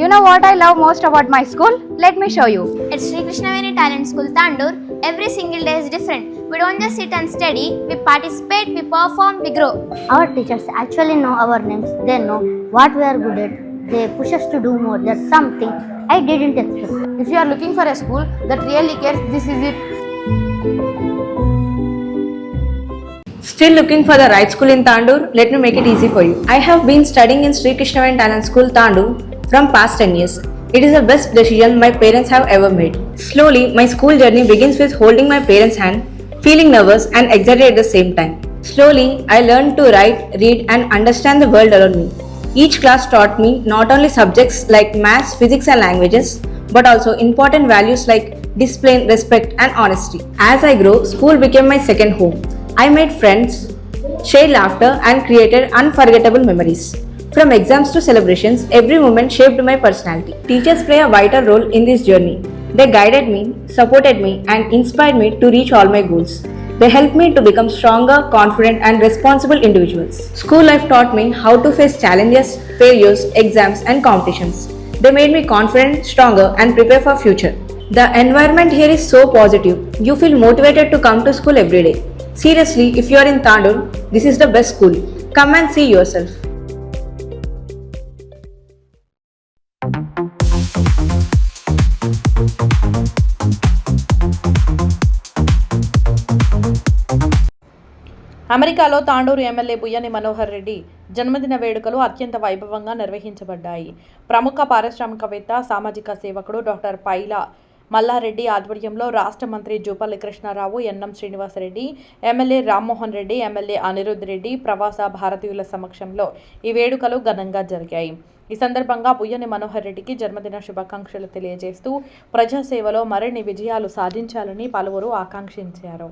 You know what I love most about my school? Let me show you. At Sri Krishnaveni Talent School, Tandur, every single day is different. We don't just sit and study, we participate, we perform, we grow. Our teachers actually know our names, they know what we are good at. They push us to do more. That's something I didn't expect. If you are looking for a school that really cares, this is it. Still looking for the right school in Tandur? Let me make it easy for you. I have been studying in Sri Krishnaveni Talent School, Tandur from past 10 years. It is the best decision my parents have ever made. Slowly, my school journey begins with holding my parents' hand, feeling nervous and excited at the same time. Slowly, I learned to write, read and understand the world around me. Each class taught me not only subjects like maths, physics and languages, but also important values like discipline, respect and honesty. As I grew, school became my second home. I made friends, shared laughter and created unforgettable memories. From exams to celebrations, every moment shaped my personality. Teachers play a vital role in this journey. They guided me, supported me and inspired me to reach all my goals. They helped me to become stronger, confident and responsible individuals. School life taught me how to face challenges, failures, exams and competitions. They made me confident, stronger and prepare for future. The environment here is so positive. You feel motivated to come to school every day. Seriously, if you are in Tandur, this is the best school. Come and see yourself. అమెరికాలో Tandur MLA Buyyani Manohar Reddy జన్మదిన వేడుకలు అత్యంత వైభవంగా నిర్వహించబడ్డాయి. ప్రముఖ పారిశ్రామికవేత్త, సామాజిక సేవకుడు doctor పైలా మల్లారెడ్డి ఆధ్వర్యంలో రాష్ట్ర మంత్రి Jupally Krishna Rao, NM Srinivasa Reddy, MLA Rammohan Reddy, MLA Anirudh Reddy, ప్రవాస భారతీయుల సమక్షంలో ఈ వేడుకలు ఘనంగా జరిగాయి. ఈ సందర్భంగా బుయ్యని మనోహర్ రెడ్డికి జన్మదిన శుభాకాంక్షలు తెలియజేస్తూ ప్రజాసేవలో మరిన్ని విజయాలు సాధించాలని పలువురు ఆకాంక్షించారు.